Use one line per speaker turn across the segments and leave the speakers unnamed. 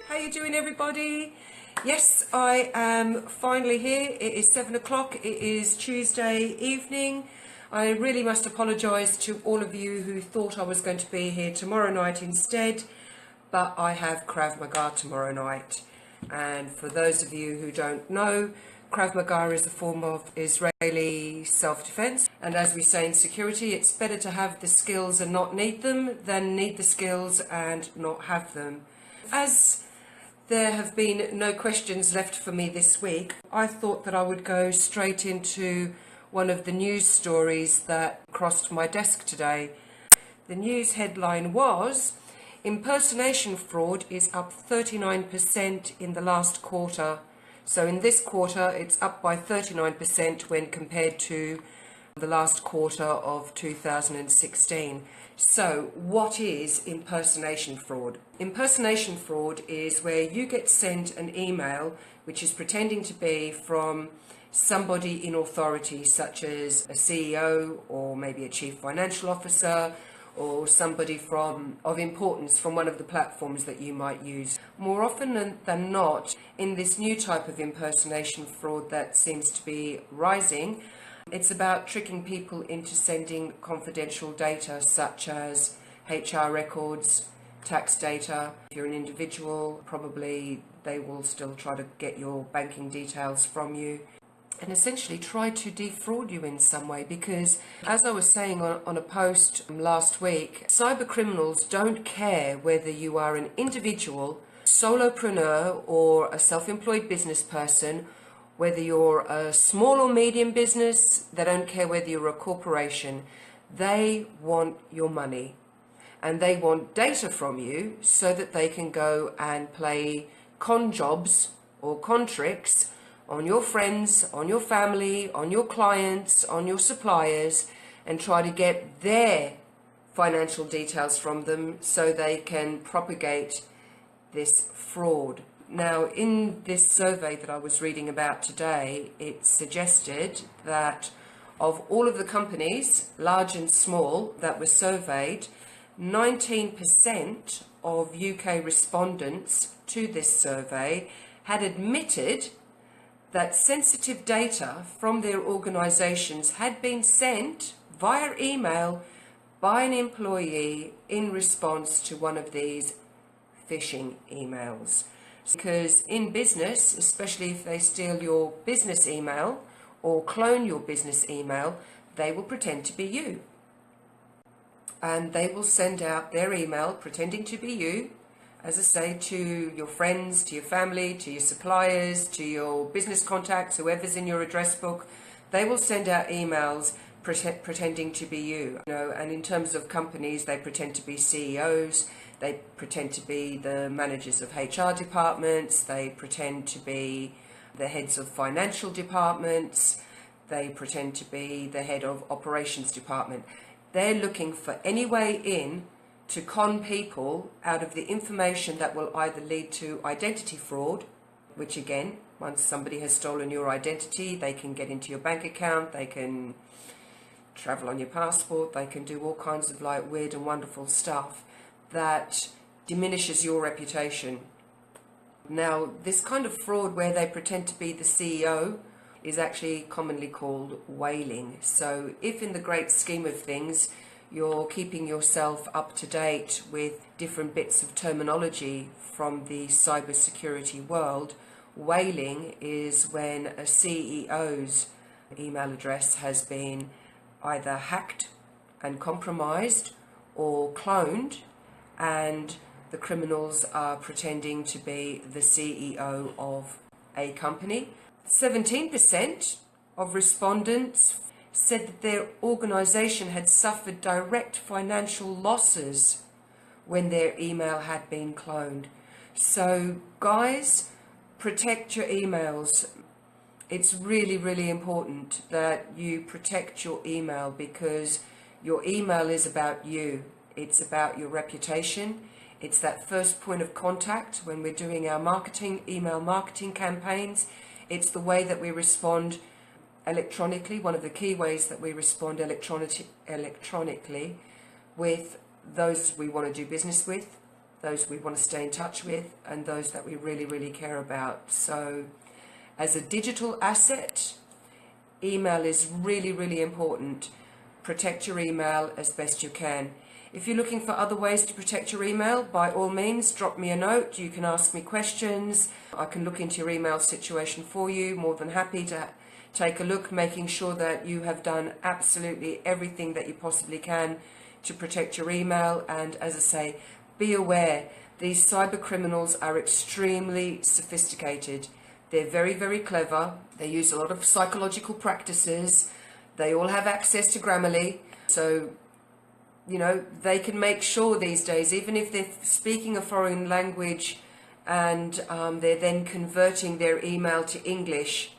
How you doing, everybody? Yes, I am finally here. It is 7 o'clock. It is Tuesday evening. I really must apologise to all of you who thought I was going to be here tomorrow night instead, but I have Krav Maga tomorrow night. And for those of you who don't know, Krav Maga is a form of Israeli self-defense. And as we say in security, it's better to have the skills and not need them than need the skills and not have them. As there have been no questions left for me this week, I thought that I would go straight into one of the news stories that crossed my desk today. The news headline was, impersonation fraud is up 39% in the last quarter. So in this quarter, it's up by 39% when compared to the last quarter of 2016. So what is impersonation fraud? Impersonation fraud is where you get sent an email which is pretending to be from somebody in authority, such as a CEO or maybe a chief financial officer, or somebody of importance from one of the platforms that you might use. More often than not, in this new type of impersonation fraud that seems to be rising, it's about tricking people into sending confidential data such as HR records, tax data. If you're an individual, probably they will still try to get your banking details from you and essentially try to defraud you in some way, because as I was saying on a post last week, cyber criminals don't care whether you are an individual, solopreneur or a self-employed business person, whether you're a small or medium business. They don't care whether you're a corporation. They want your money and they want data from you so that they can go and play con jobs or con tricks on your friends, on your family, on your clients, on your suppliers, and try to get their financial details from them so they can propagate this fraud. Now, in this survey that I was reading about today, it suggested that of all of the companies, large and small, that were surveyed, 19% of UK respondents to this survey had admitted that sensitive data from their organisations had been sent via email by an employee in response to one of these phishing emails. Because in business, especially if they steal your business email or clone your business email, they will pretend to be you. And they will send out their email pretending to be you, as I say, to your friends, to your family, to your suppliers, to your business contacts, whoever's in your address book. They will send out emails pretending to be you. And in terms of companies, they pretend to be CEOs, they pretend to be the managers of HR departments, they pretend to be the heads of financial departments, they pretend to be the head of operations department. They're looking for any way in to con people out of the information that will either lead to identity fraud, which again, once somebody has stolen your identity, they can get into your bank account, they can travel on your passport, they can do all kinds of like weird and wonderful stuff that diminishes your reputation. Now, this kind of fraud where they pretend to be the CEO is actually commonly called whaling. So if in the great scheme of things you're keeping yourself up to date with different bits of terminology from the cybersecurity world, whaling is when a CEO's email address has been either hacked and compromised or cloned, and the criminals are pretending to be the CEO of a company. 17% of respondents said that their organisation had suffered direct financial losses when their email had been cloned. So guys, protect your emails. It's really, really important that you protect your email, because your email is about you. It's about your reputation. It's that first point of contact when we're doing our email marketing campaigns. It's the way that we respond electronically, one of the key ways that we respond electronically with those we want to do business with, those we want to stay in touch with, and those that we really, really care about. So as a digital asset, email is really, really important. Protect your email as best you can. If you're looking for other ways to protect your email, by all means, drop me a note. You can ask me questions. I can look into your email situation for you. More than happy to take a look, making sure that you have done absolutely everything that you possibly can to protect your email. And as I say, be aware, these cyber criminals are extremely sophisticated. They're very, very clever. They use a lot of psychological practices. They all have access to Grammarly. So, you know, they can make sure these days, even if they're speaking a foreign language and they're then converting their email to English,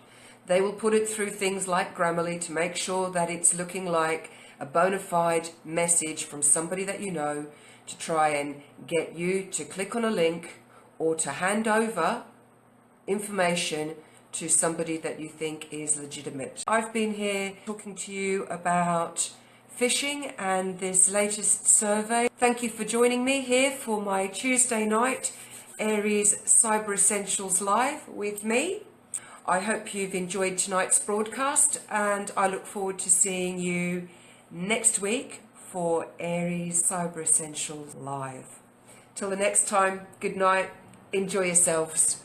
they will put it through things like Grammarly to make sure that it's looking like a bona fide message from somebody that you know, to try and get you to click on a link or to hand over information to somebody that you think is legitimate. I've been here talking to you about phishing and this latest survey. Thank you for joining me here for my Tuesday night Aries Cyber Essentials Live with me. I hope you've enjoyed tonight's broadcast, and I look forward to seeing you next week for Aries Cyber Essentials Live. Till the next time, good night, enjoy yourselves.